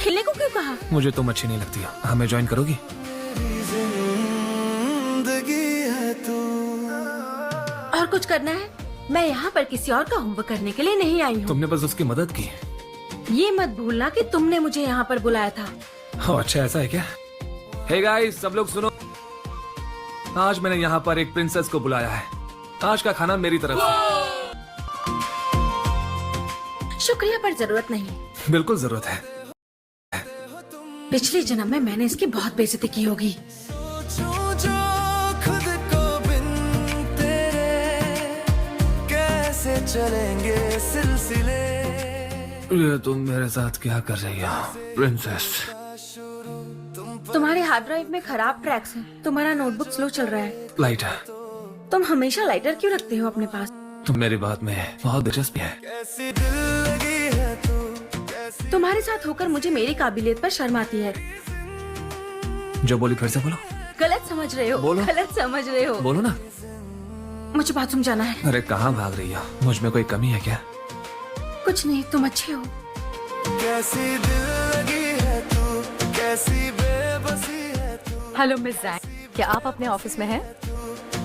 खेलने को क्यों कहा? मुझे तुम अच्छी नहीं लगती हो। हमें ज्वाइन करोगी? और कुछ करना है? मैं यहाँ पर किसी और का होमवर्क करने के लिए नहीं आई हूँ। तुमने बस उसकी मदद की। ये मत भूलना कि तुमने मुझे यहाँ पर बुलाया था। अच्छा ऐसा है क्या? हे गाइस, सब लोग सुनो। आज मैंने यहाँ पर एक प्रिंसेस को बुलाया है। आज का खाना मेरी तरफ से। शुक्रिया पर जरूरत नहीं। बिल्कुल जरूरत है। पिछले जन्म में मैंने इसकी बहुत बेइज्जती की होगी। चलेंगे सिलसिले। ये तुम मेरे साथ क्या कर रही हो प्रिंसेस? तुम्हारे हार्ड ड्राइव में खराब ट्रैक्स हैं। तुम्हारा नोटबुक स्लो चल रहा है। लाइटर। तुम हमेशा लाइटर क्यों रखते हो अपने पास? तुम मेरी बात में बहुत दिलचस्पी है। तुम्हारे साथ होकर मुझे मेरी काबिलियत पर शर्म आती है। जो बोली फिर से बोलो। गलत समझ रहे हो। बोलो। गलत समझ रहे हो। बोलो ना। मुझे बाथरूम जाना है। अरे कहाँ भाग रही हो? मुझ में कोई कमी है क्या? कुछ नहीं, तुम अच्छे हो। कैसी दिल लगी है तू, कैसी बेबसी है तू। हेलो मिस जैन, क्या आप अपने ऑफिस में हैं?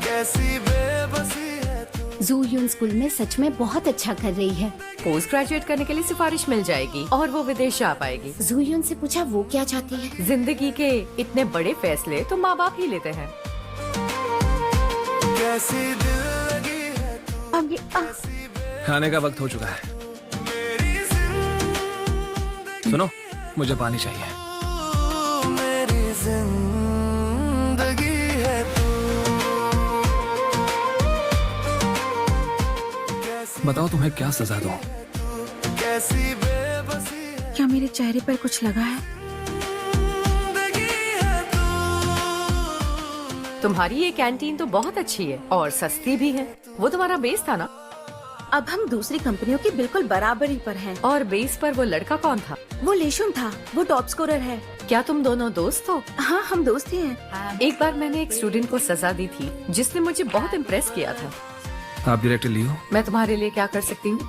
कैसी बेबसी है तू। जू यून स्कूल में सच में बहुत अच्छा कर रही है। पोस्ट ग्रेजुएट करने के लिए सिफारिश मिल जाएगी और वो विदेश जा पाएगी। जू यून से पूछा वो क्या चाहती है। जिंदगी के इतने बड़े फैसले तो माँ बाप ही लेते हैं। कैसी दिल लगी है तू। अब ये खाने का वक्त हो चुका है। सुनो, मुझे पानी चाहिए। मेरी जिंदगी है तू। बताओ तुम्हें क्या सजा दूं? कैसी बेबसी है क्या मेरे चेहरे पर कुछ लगा है? तुम्हारी ये कैंटीन तो बहुत अच्छी है और सस्ती भी है। वो तुम्हारा बेस था ना? अब हम दूसरी कंपनियों की बिल्कुल बराबरी पर हैं। और बेस पर वो लड़का कौन था? वो लेशुन था। वो टॉप स्कोरर है। क्या तुम दोनों दोस्त हो? हाँ, हम दोस्त ही हैं। एक बार मैंने एक स्टूडेंट को सजा दी थी जिसने मुझे बहुत इम्प्रेस किया था। आप डायरेक्टर लियो? मैं तुम्हारे लिए क्या कर सकती हूँ?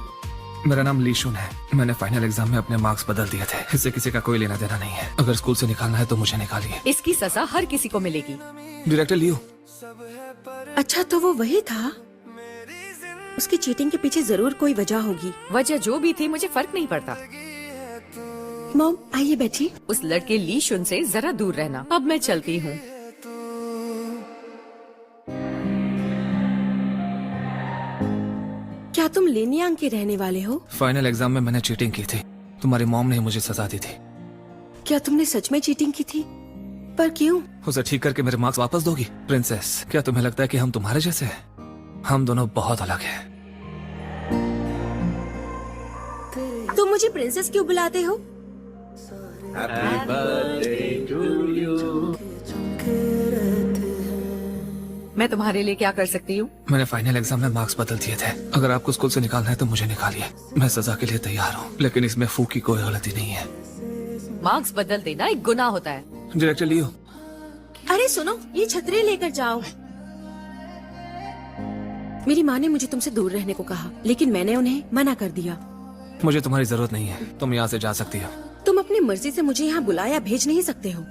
मेरा नाम लीशुन है। मैंने फाइनल एग्जाम में अपने मार्क्स बदल दिए थे। इससे किसी का कोई लेना देना नहीं है। अगर स्कूल से निकालना है तो मुझे निकालिए। इसकी सजा हर किसी को मिलेगी। डायरेक्टर लियो। अच्छा, तो वो वही था। उसकी चीटिंग के पीछे जरूर कोई वजह होगी। वजह जो भी थी मुझे फर्क नहीं पड़ता। मॉम, आइए बैठिए। उस लड़के ली शुन से जरा दूर रहना। अब मैं चलती हूँ। क्या तुम लेनियांग के रहने वाले हो? फाइनल एग्जाम में मैंने चीटिंग की थी। तुम्हारी मॉम ने मुझे सजा दी थी। क्या तुमने सच में चीटिंग की थी? पर क्यों? उसे ठीक करके मेरे मार्क्स वापस दोगी? प्रिंसेस, क्या तुम्हें लगता है कि हम तुम्हारे जैसे हैं? हम दोनों बहुत अलग हैं। तुम मुझे प्रिंसेस क्यों बुलाते हो? मैं तुम्हारे लिए क्या कर सकती हूँ? मैंने फाइनल एग्जाम में मार्क्स बदल दिए थे। अगर आपको स्कूल से निकालना है तो मुझे निकालिए। मैं सजा के लिए तैयार हूँ, लेकिन इसमें फू की कोई गलती नहीं है। मार्क्स बदल देना एक गुनाह होता है। डायरेक्टर लियो। अरे सुनो, ये छतरी लेकर जाओ। मेरी माँ ने मुझे तुमसे दूर रहने को कहा, लेकिन मैंने उन्हें मना कर दिया। मुझे तुम्हारी जरूरत नहीं है। तुम यहाँ से जा सकती हो। तुम अपनी मर्जी से मुझे यहाँ बुलाया भेज नहीं सकते हो।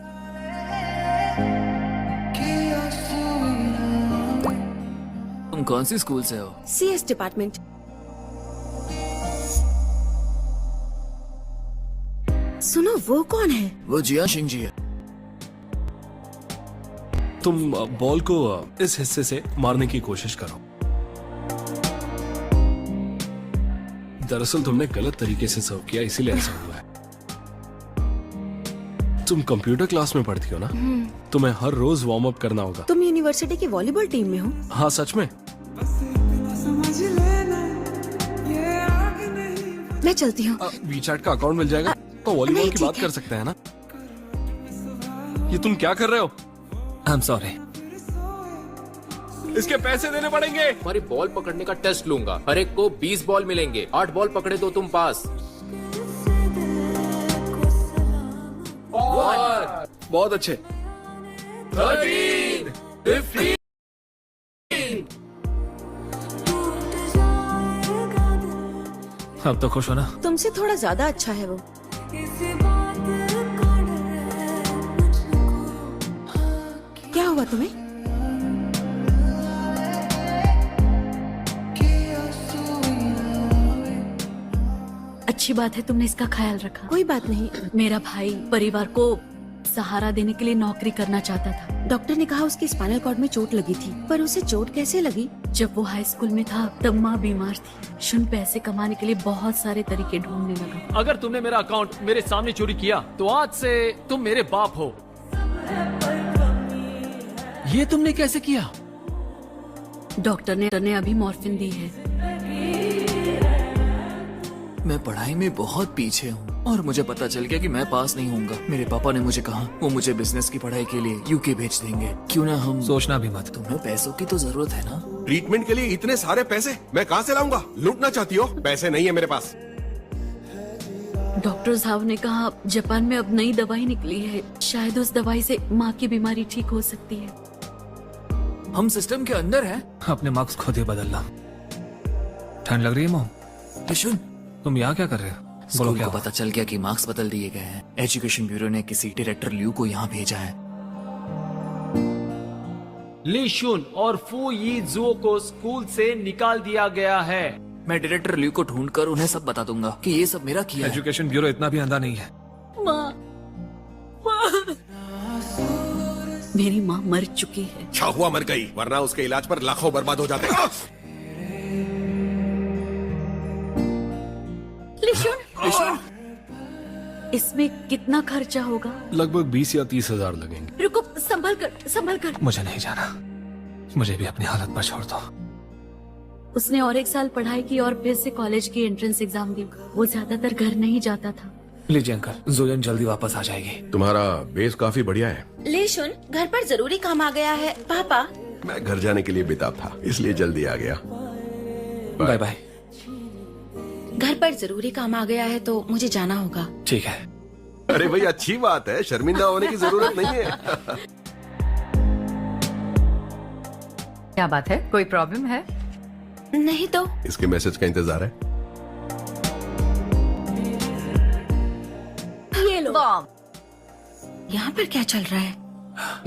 तुम कौन सी स्कूल से हो? CS department. सुनो, वो कौन है? वो जिया सिंह जी है। तुम बॉल को इस हिस्से से मारने की कोशिश करो। दरअसल तुमने गलत तरीके से सर्व किया, इसीलिए ऐसा हुआ है। तुम कंप्यूटर क्लास में पढ़ती हो ना? तुम्हें हर रोज वार्म अप करना होगा। तुम यूनिवर्सिटी की वॉलीबॉल टीम में हो? हाँ, सच में। मैं चलती हूँ। वीचैट का अकाउंट मिल जाएगा तो वॉलीबॉल नहीं, की ठीक बात है। कर सकते हैं ना? ये तुम क्या कर रहे हो? I am sorry. इसके पैसे देने पड़ेंगे। तुम्हारी बॉल पकड़ने का टेस्ट लूंगा। हर एक को 20 बॉल मिलेंगे। 8 बॉल पकड़े तो तुम पास। बहुत अच्छे। 13, 15। अब तो खुश हो ना? तुमसे थोड़ा ज्यादा अच्छा है वो। तुम्हें? अच्छी बात है तुमने इसका ख्याल रखा। कोई बात नहीं। मेरा भाई परिवार को सहारा देने के लिए नौकरी करना चाहता था। डॉक्टर ने कहा उसके स्पाइनल कॉर्ड में चोट लगी थी, पर उसे चोट कैसे लगी? जब वो हाई स्कूल में था तब माँ बीमार थी। शुन पैसे कमाने के लिए बहुत सारे तरीके ढूंढने लगा। अगर तुमने मेरा अकाउंट मेरे सामने चोरी किया तो आज से तुम मेरे बाप हो। ये तुमने कैसे किया? डॉक्टर ने अभी मॉर्फिन दी है। मैं पढ़ाई में बहुत पीछे हूँ और मुझे पता चल गया कि मैं पास नहीं होऊंगा। मेरे पापा ने मुझे कहा वो मुझे बिजनेस की पढ़ाई के लिए यूके भेज देंगे। क्यों ना हम सोचना भी मत। तुम्हें पैसों की तो जरूरत है ना। ट्रीटमेंट के लिए इतने सारे पैसे मैं कहाँ से लाऊंगा? लूटना चाहती हो? पैसे नहीं है मेरे पास। डॉक्टर साहब ने कहा जापान में अब नई दवाई निकली है, शायद उस दवाई से माँ की बीमारी ठीक हो सकती है। हम सिस्टम के अंदर हैं। अपने मार्क्स खुद ही बदलना। ठंड लग रही है मोम? सुन, तुम यहाँ क्या कर रहे हो? बोलो स्कूल क्या को हुआ? पता चल गया कि मार्क्स बदल दिए गए हैं। एजुकेशन ब्यूरो ने किसी डायरेक्टर लियू को यहाँ भेजा है। ली शुन और फू यी जुओ को स्कूल से निकाल दिया गया है। मैं डायरेक्टर लियू को ढूंढकर उन्हें सब बता दूंगा कि ये सब मेरा किया है। एजुकेशन ब्यूरो इतना भी अंधा नहीं है। माँ, मेरी माँ मर चुकी है। अच्छा हुआ मर गई, वरना उसके इलाज पर लाखों बर्बाद हो जाते। इसमें कितना खर्चा होगा? लगभग 20 या 30 हजार लगेंगे। रुको, संभल कर। मुझे नहीं जाना, मुझे भी अपनी हालत पर छोड़ दो। उसने और एक साल पढ़ाई की और फिर से कॉलेज की एंट्रेंस एग्जाम दी। वो ज्यादातर घर नहीं जाता था। लीजिए अंकल, जोयन जल्दी वापस आ जाएगी। तुम्हारा बेस काफी बढ़िया है। लेशुन, घर पर जरूरी काम आ गया है। पापा, मैं घर जाने के लिए बेताब था, इसलिए जल्दी आ गया। Bye bye. घर पर जरूरी काम आ गया है तो मुझे जाना होगा। ठीक है। अरे भाई अच्छी बात है, शर्मिंदा होने की जरूरत नहीं है। क्या बात है? कोई प्रॉब्लम है? नहीं तो। इसके मैसेज का इंतजार है। ये लो। यहाँ पर क्या चल रहा है?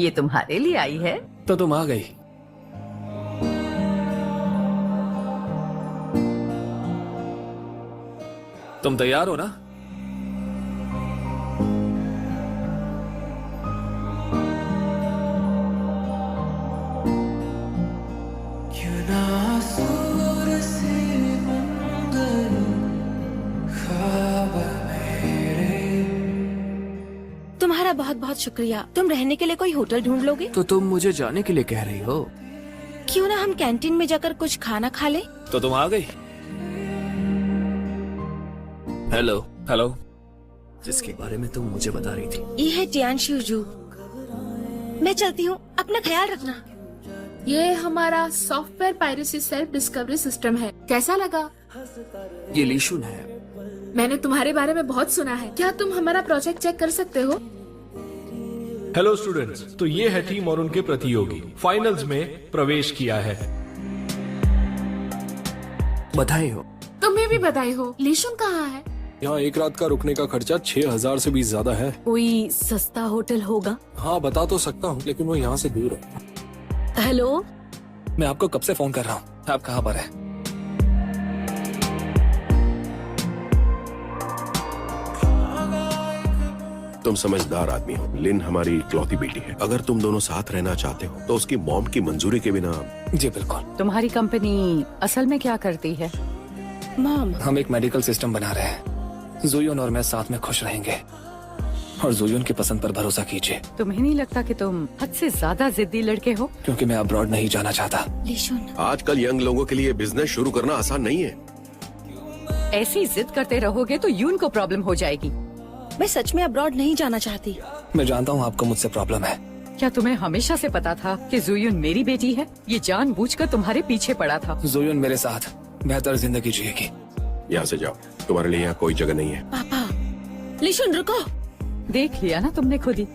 ये तुम्हारे लिए आई है। तो तुम आ गई। तुम तैयार हो ना? तुम्हारा बहुत बहुत शुक्रिया। तुम रहने के लिए कोई होटल ढूंढ लोगे? तो तुम मुझे जाने के लिए कह रही हो? क्यों ना हम कैंटीन में जाकर कुछ खाना खा ले? तो तुम आ गई। हेलो। हेलो। जिसके बारे में तुम मुझे बता रही थी। ये है टियानशु जू। मैं चलती हूँ, अपना ख्याल रखना। ये हमारा software piracy self discovery system है। कैसा लगा? ये लीशुन है। मैंने तुम्हारे बारे में बहुत सुना है। क्या तुम हमारा प्रोजेक्ट चेक कर सकते हो? हेलो स्टूडेंट्स, तो ये है टीम और उनके प्रतियोगी फाइनल्स में प्रवेश किया है। बधाई हो। तुम्हें भी बधाई हो। लीशुन कहाँ है? यहाँ एक रात का रुकने का खर्चा 6000 से भी ज्यादा है। कोई सस्ता होटल होगा? हाँ बता तो सकता हूँ, लेकिन वो यहाँ से दूर है। हेलो, मैं आपको कब से फोन कर रहा हूँ, आप कहाँ पर है? तुम समझदार आदमी हो। लिन हमारी इकलौती बेटी है। अगर तुम दोनों साथ रहना चाहते हो तो उसकी मॉम की मंजूरी के बिना। जी बिल्कुल। तुम्हारी कंपनी असल में क्या करती है? मॉम, हम एक मेडिकल सिस्टम बना रहे हैं। जोयन और मैं साथ में खुश रहेंगे और जोयन की पसंद पर भरोसा कीजिए। तुम्हें नहीं लगता कि तुम हद से ज्यादा जिद्दी लड़के हो? क्योंकि मैं अब्रॉड नहीं जाना चाहता। लेशुन, आजकल यंग लोगों के लिए बिजनेस शुरू करना आसान नहीं है। ऐसी जिद करते रहोगे तो यून को प्रॉब्लम हो जाएगी। मैं सच में अब्रॉड नहीं जाना चाहती। मैं जानता हूँ आपको मुझसे प्रॉब्लम है। क्या तुम्हें हमेशा से पता था कि जुयून मेरी बेटी है? ये जानबूझकर तुम्हारे पीछे पड़ा था। जोयन मेरे साथ बेहतर जिंदगी जिएगी। यहाँ से जाओ, तुम्हारे लिए यहाँ कोई जगह नहीं है। पापा, लेशुन रुको। देख लिया ना तुमने खुद ही।